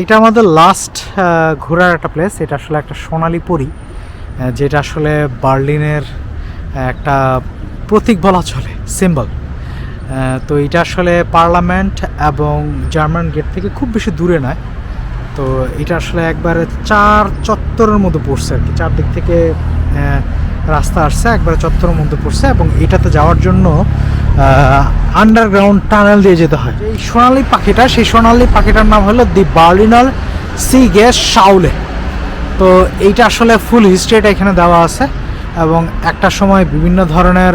এটা আমাদের লাস্ট ঘোরার একটা প্লেস। এটা আসলে একটা সোনালি পরী, যেটা আসলে বার্লিনের একটা প্রতীক বলা চলে, সিম্বল। তো এটা আসলে পার্লামেন্ট এবং জার্মান গেট থেকে খুব বেশি দূরে নয়। তো এটা আসলে একবারে চার চত্বরের মধ্যে পড়ছে আর কি, চারদিক থেকে রাস্তা আসছে, একবারে চত্বরের মধ্যে পড়ছে। এবং এটাতে যাওয়ার জন্য আন্ডারগ্রাউন্ড টানেল দিয়ে যেতে হয়। এই সোনালি পাখিটা, সেই সোনালি পাখিটার নাম হলো দি বার্লিনার সিগে শাউলে। তো এইটা আসলে ফুল হিস্ট্রিটা এখানে দেওয়া আছে। এবং একটা সময় বিভিন্ন ধরনের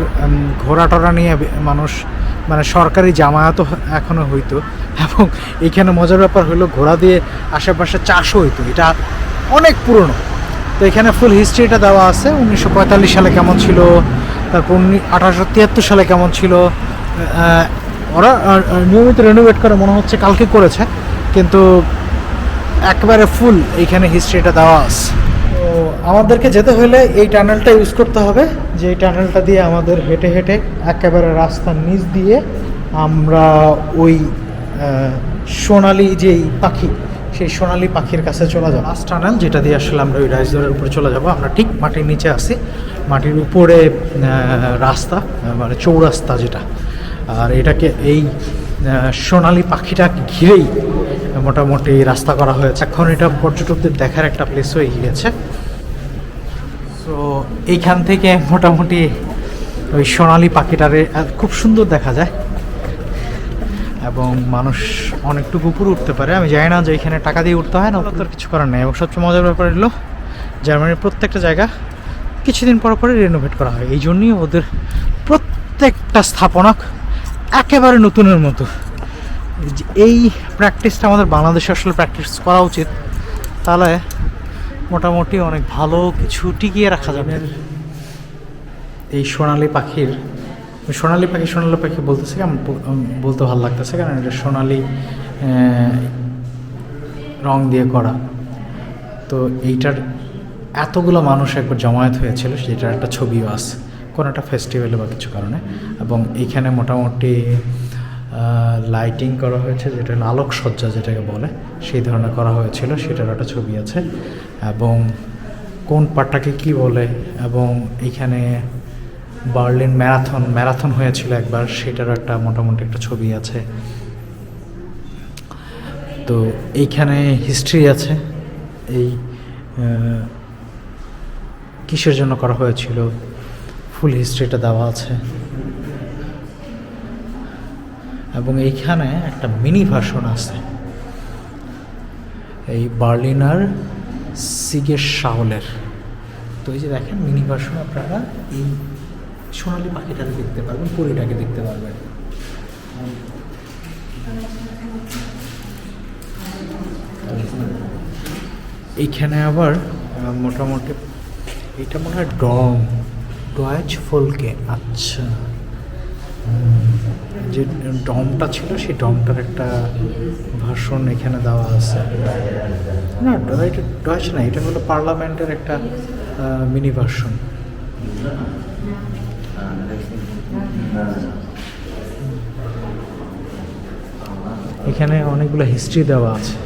ঘোড়া টোড়া নিয়ে মানুষ, মানে সরকারি জামায়াতও এখনও হইতো। এবং এইখানে মজার ব্যাপার হলো ঘোড়া দিয়ে আশেপাশে চাষও হইতো। এটা অনেক পুরনো। তো এখানে ফুল হিস্ট্রিটা দেওয়া আছে, 1945 সালে কেমন ছিল, তারপর 1873 সালে কেমন ছিল। ওরা নিয়মিত রেনোভেট করে, মনে হচ্ছে কালকে করেছে, কিন্তু একবারে ফুল এইখানে হিস্ট্রিটা দেওয়া আছে। তো আমাদেরকে যেতে হলে এই টানেলটা ইউজ করতে হবে, যে এই টানেলটা দিয়ে আমাদের হেঁটে হেঁটে একেবারে রাস্তার নিচ দিয়ে আমরা ওই সোনালি যেই পাখি, সেই সোনালি পাখির কাছে চলে যাবো। লাস্ট টানেল যেটা দিয়ে আসলে আমরা ওই রাইজদরের উপরে চলে যাব। আমরা ঠিক মাটির নিচে আছি, মাটির উপরে রাস্তা, মানে চৌরাস্তা যেটা। আর এটাকে এই সোনালি পাখিটা ঘিরেই মোটামুটি রাস্তা করা হয়েছে। এখন এটা পর্যটকদের দেখার একটা প্লেস হয়ে গিয়েছে। তো এইখান থেকে মোটামুটি ওই সোনালি পাখিটারে খুব সুন্দর দেখা যায় এবং মানুষ অনেকটুকু উপরে উঠতে পারে। আমি জানি না যে এখানে টাকা দিয়ে উঠতে হয় না, ওটা তো কিছু করার নেই। এবং সবচেয়ে মজার ব্যাপার হলো জার্মানির প্রত্যেকটা জায়গা কিছুদিন পর পরে রেনোভেট করা হয়। এই জন্যই ওদের প্রত্যেকটা স্থাপনা একেবারে নতুনের মতো। এই প্র্যাকটিসটা আমাদের বাংলাদেশে আসলে প্র্যাকটিস করা উচিত, তাহলে মোটামুটি অনেক ভালো কিছু টিকিয়ে রাখা যাবে। এই সোনালি পাখির, সোনালি পাখি বলতেছে, আমার বলতে ভালো লাগতেছে, কারণ এটা সোনালি রং দিয়ে করা। তো এইটার এতগুলো মানুষ একবার জমায়েত হয়েছিল, সেটার একটা ছবিও আছে কোনো একটা ফেস্টিভ্যালে বা কিছু কারণে। এবং এইখানে মোটামুটি লাইটিং করা হয়েছে, যেটা আলোকসজ্জা যেটাকে বলে, সেই ধরনের করা হয়েছিল, সেটার একটা ছবি আছে। এবং কোন পার্টটাকে কি বলে, এবং এইখানে বার্লিন ম্যারাথন হয়েছিল একবার, সেটারও একটা মোটামুটি একটা ছবি আছে। তো এইখানে হিস্ট্রি আছে, এই কিসের জন্য করা হয়েছিল, ফুল হিস্ট্রিটা দেওয়া আছে। এবং এইখানে একটা মিনি ভার্সন আছে এই বার্লিনার সিগে শাউলের। তো এই যে দেখেন মিনি ভার্সন, আপনারা এই সোনালি পাখিটাকে দেখতে পারবেন, পরীটাকে দেখতে পারবেন। এইখানে আবার মোটামুটি এটা মনে হয় ডয়েচ ফোলকে, আচ্ছা, যে ডমটা ছিল সেই ডমটার একটা ভার্সন এখানে দেওয়া আছে। না, ডয়েচ না, এটা হলো পার্লামেন্টের একটা মিনি ভার্সন। এখানে অনেকগুলো হিস্ট্রি দেওয়া আছে,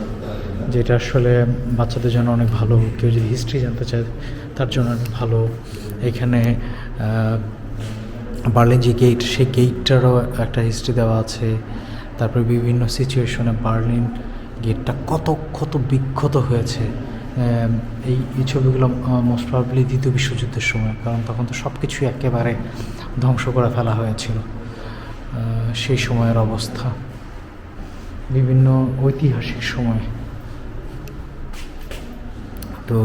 যেটা আসলে বাচ্চাদের জন্য অনেক ভালো। কেউ যদি হিস্ট্রি জানতে চায় তার জন্য অনেক ভালো। এখানে বার্লিন যে গেট, সেই গেটটারও একটা হিস্ট্রি দেওয়া আছে। তারপরে বিভিন্ন সিচুয়েশনে বার্লিন গেটটা কত ক্ষত বিক্ষত হয়েছে। এই ছবিগুলো মোস্ট প্রবাবলি দ্বিতীয় বিশ্বযুদ্ধের সময়, কারণ তখন তো সব কিছুই একেবারে ধ্বংস করে ফেলা হয়েছিল। সেই সময়ের অবস্থা, বিভিন্ন ঐতিহাসিক সময়। তো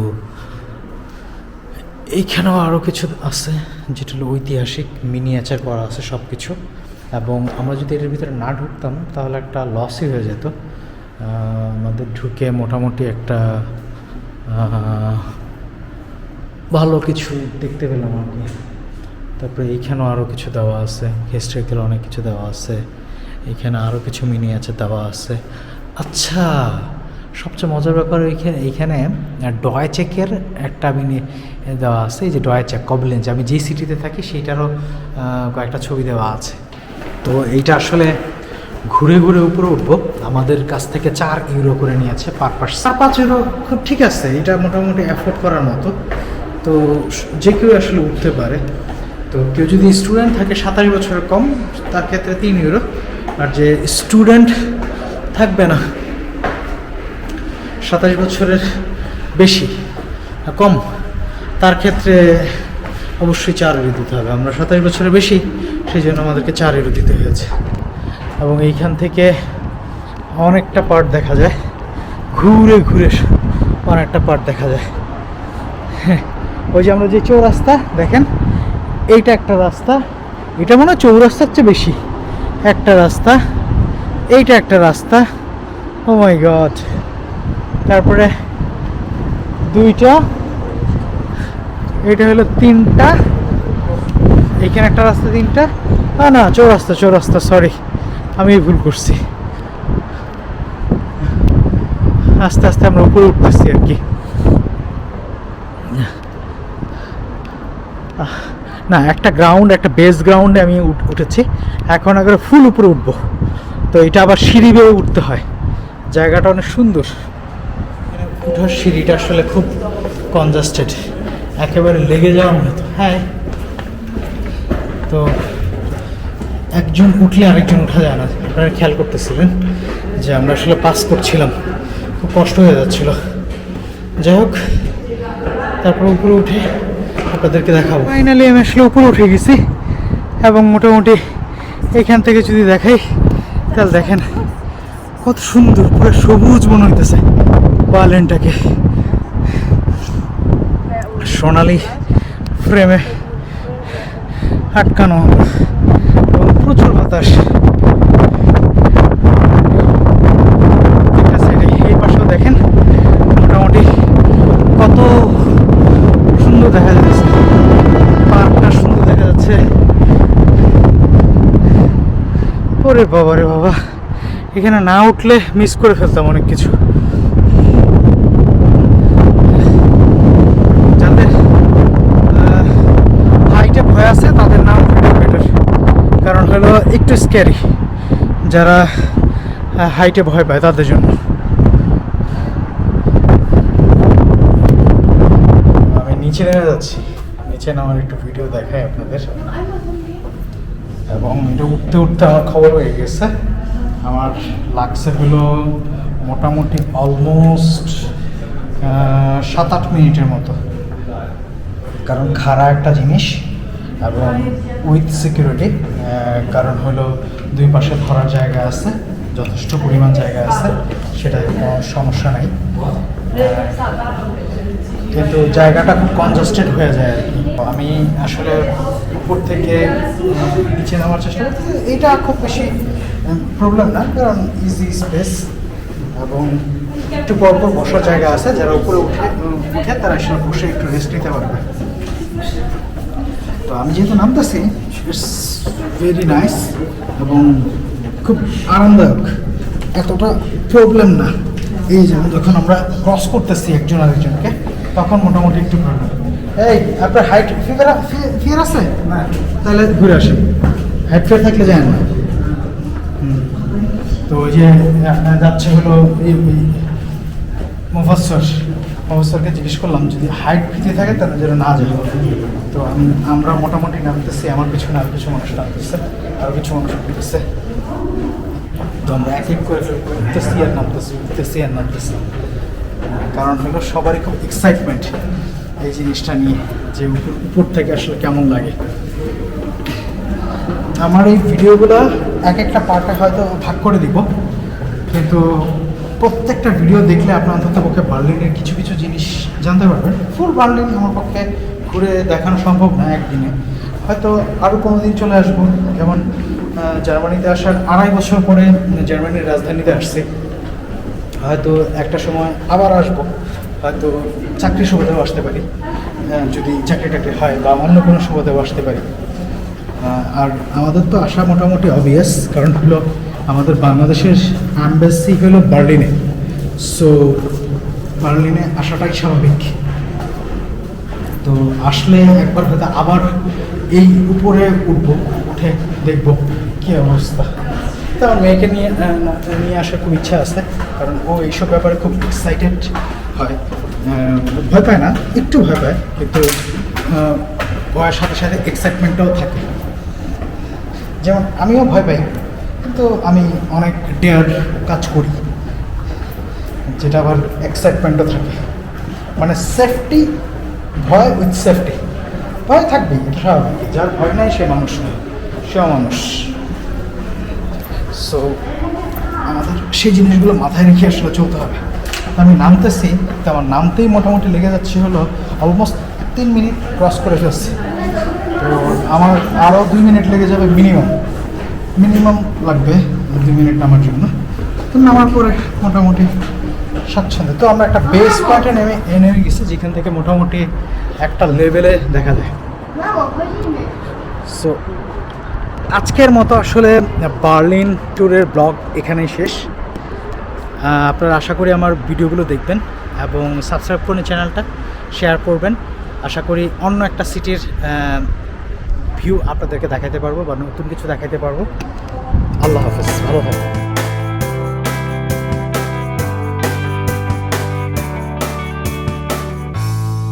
এইখানেও আরও কিছু আছে, যেটা হলো ঐতিহাসিক মিনিয়েচার করা আছে সব কিছু। এবং আমরা যদি এর ভিতরে না ঢুকতাম তাহলে একটা লসই হয়ে যেত। আমাদের ঢুকে মোটামুটি একটা ভালো কিছু দেখতে পেলাম আর কি। তারপরে এইখানেও আরও কিছু দেওয়া আছে, হিস্ট্রিক্যাল অনেক কিছু দেওয়া আছে। এইখানে আরও কিছু মিনিয়েচার দেওয়া আছে। আচ্ছা, সবচেয়ে মজার ব্যাপার এইখানে ডয়েচেকের একটা মিনি দেওয়া আছে। এই যে ডয়েচেক কবলেন্স, আমি যেই সিটিতে থাকি সেইটারও কয়েকটা ছবি দেওয়া আছে। তো এইটা আসলে ঘুরে ঘুরে উপরে উঠবো। আমাদের কাছ থেকে 4 ইউরো করে নিয়েছে পার পার্সন। 4-5 ইউরো খুব ঠিক আছে, এটা মোটামুটি অ্যাফোর্ড করার মতো। তো যে কেউ আসলে উঠতে পারে। তো কেউ যদি স্টুডেন্ট থাকে 27 বছরের কম, তার ক্ষেত্রে 3 ইউরো। আর যে স্টুডেন্ট থাকবে না, 27 বছরের বেশি কম, তার ক্ষেত্রে অবশ্যই 4 ইউরো দিতে হবে। আমরা 27 বছরের বেশি, সেই জন্য আমাদেরকে 4 ইউরো দিতে হয়েছে। এবং এইখান থেকে অনেকটা পার্ট দেখা যায়, ঘুরে ঘুরে অনেকটা পার্ট দেখা যায়। হ্যাঁ, ওই যে আমরা যে চৌরাস্তা দেখেন, এইটা একটা রাস্তা, এটা মনে হয় চৌরাস্তার চেয়ে বেশি একটা রাস্তা, এইটা একটা রাস্তা। ও মাই গড। তারপরে দুইটা, এইটা হলো 3টা, এইখানে একটা রাস্তা 3টা, না চৌরাস্তা, সরি আমি ভুল করছি। আস্তে আস্তে আমরা উপরে উঠতেছি আর কি। না, একটা গ্রাউন্ড, একটা বেস গ্রাউন্ডে আমি উঠেছি। এখন আগে ফুল উপরে উঠবো। তো এটা আবার সিঁড়ি বেয়ে উঠতে হয়। জায়গাটা অনেক সুন্দর। উঠার সিঁড়িটা আসলে খুব কনজাস্টেড, একেবারে লেগে যাওয়ার মতো। হ্যাঁ, তো একজন উঠলে আরেকজন উঠা যায় না। আপনারা খেয়াল করতেছিলেন যে আমরা আসলে পাস করছিলাম, খুব কষ্ট হয়ে যাচ্ছিল। যাই হোক, তারপর উপরে উঠে আপনাদেরকে দেখাবো। ফাইনালি আমি আসলে উপরে উঠে গেছি এবং মোটামুটি এখান থেকে যদি দেখাই, তাহলে দেখেন কত সুন্দর, পুরো সবুজ মনে হইতেছে বার্লিনটাকে। সোনালি ফ্রেমে আটকানো এবং প্রচুর বাতাস। এই পাশেও দেখেন মোটামুটি কত সুন্দর দেখা যাচ্ছে, পার্কটা সুন্দর দেখা যাচ্ছে। ওরে বাবা রে বাবা, এখানে না উঠলে মিস করে ফেলতাম অনেক কিছু। যাদের হাইটে ভয় আছে তাদের না উঠলে বেটার, কারণ হলো একটু স্ক্যারি যারা হাইটে ভয় পায় তাদের জন্য। আমি নিচে নেমে যাচ্ছি, নিচে নামার একটু ভিডিও দেখাই আপনাদের। এবং এটা উঠতে উঠতে আমার খবর হয়ে গেছে, আমার লাগছে হলো মোটামুটি অলমোস্ট 7-8 মিনিটের মতো। কারণ খাড়া একটা জিনিস এবং উইথ সিকিউরিটি, কারণ হলো দুই পাশে ধরার জায়গা আছে, যথেষ্ট পরিমাণ জায়গা আছে, সেটা কোনো সমস্যা নাই। কিন্তু জায়গাটা খুব কনজাস্টেড হয়ে যায় আর কি। আমি আসলে উপর থেকে নিচে নামার চেষ্টা করছি, এটা খুব বেশি প্রবলেম না, কারণ ইজি স্পেস এবং একটু পরপর বসার জায়গা আছে। যারা উপরে উঠে তারা আসলে বসে একটু রেস্ট নিতে পারবে। তো আমি যেহেতু নামতেছি, ইটস ভেরি নাইস এবং খুব আরামদায়ক, এতটা প্রবলেম না। এই যেমন যখন আমরা ক্রস করতেছি একজন আরেকজনকে, তখন মোটামুটি একটু প্রবলেম। এই আপনার হাইট ফিয়ার আছে না? তাহলে ঘুরে আসেন, হাইট ফিয়ার থাকলে যায় না। তো ওই যে যাচ্ছে হলো এই মুফাসসরকে জিজ্ঞেস করলাম যদি হাইট ফিতে থাকে তাহলে যেন না যায়। তো আমরা মোটামুটি নামতেছি, আমার পিছনে আরও কিছু মানুষ নামতেছে, আরও কিছু মানুষ উঠতেছে। তো আমরা এক এক করে উঠতেছি আর নামতেছি। কারণ হলো সবারই খুব এক্সাইটমেন্ট এই জিনিসটা নিয়ে, যে উপর থেকে আসলে কেমন লাগে। আমার এই ভিডিওগুলো এক একটা পার্টে হয়তো ভাগ করে দিব, কিন্তু প্রত্যেকটা ভিডিও দেখলে আপনার অন্ততপক্ষে বার্লিনের কিছু কিছু জিনিস জানতে পারবেন। ফুল বার্লিন আমার পক্ষে ঘুরে দেখানো সম্ভব না একদিনে, হয়তো আরও কোনো দিন চলে আসবো। যেমন জার্মানিতে আসার 2.5 বছর পরে জার্মানির রাজধানীতে আসছি, হয়তো একটা সময় আবার আসবো, হয়তো চাকরির সুবাদেও আসতে পারি, যদি চাকরি টাকরি হয়, বা অন্য কোনো সুবাদেও আসতে পারি। আর আমাদের তো আসা মোটামুটি অবভিয়াস, কারণ হলো আমাদের বাংলাদেশের অ্যাম্বাসি হলো বার্লিনে, সো বার্লিনে আসাটাই স্বাভাবিক। তো আসলে একবার হয়তো আবার এই উপরে উঠবো, উঠে দেখবো কী অবস্থা। তো আমার মেয়েকে নিয়ে আসার খুব ইচ্ছা আছে, কারণ ও এইসব ব্যাপারে খুব এক্সাইটেড হয়। ভয় পায় না, একটু ভয় পায়, কিন্তু ভয়ের সাথে সাথে এক্সাইটমেন্টটাও থাকে। যেমন আমিও ভয় পাই, কিন্তু আমি অনেক ডেয়ার কাজ করি, যেটা আবার এক্সাইটমেন্টও থাকে। মানে সেফটি, ভয় উইথ সেফটি। ভয় থাকবেই, এটা স্বাভাবিক। যার ভয় নাই সে মানুষ নয়, সেও মানুষ। সো আমাদের সেই জিনিসগুলো মাথায় রেখে আসলে চলতে হবে। আমি নামতেছি, তো আমার নামতেই মোটামুটি লেগে যাচ্ছে হলো অলমোস্ট 3 মিনিট ক্রস করে ফেলছি। তো আমার আরও 2 মিনিট লেগে যাবে মিনিমাম লাগবে 2 মিনিট নামার জন্য। তো নামার পরে মোটামুটি স্বাচ্ছন্দ্য। তো আমরা একটা বেস পয়েন্টে নেমে গেছি, যেখান থেকে মোটামুটি একটা লেভেলে দেখা যায়। সো আজকের মতো আসলে বার্লিন ট্যুরের ব্লগ এখানেই শেষ। আপনারা আশা করি আমার ভিডিওগুলো দেখবেন এবং সাবস্ক্রাইব করুন চ্যানেলটা, শেয়ার করবেন। আশা করি অন্য একটা সিটির ভিউ আপনাদেরকে দেখাতে পারবো বা নতুন কিছু দেখাতে পারবো। আল্লাহ হাফেজ, ভালো থাকবেন।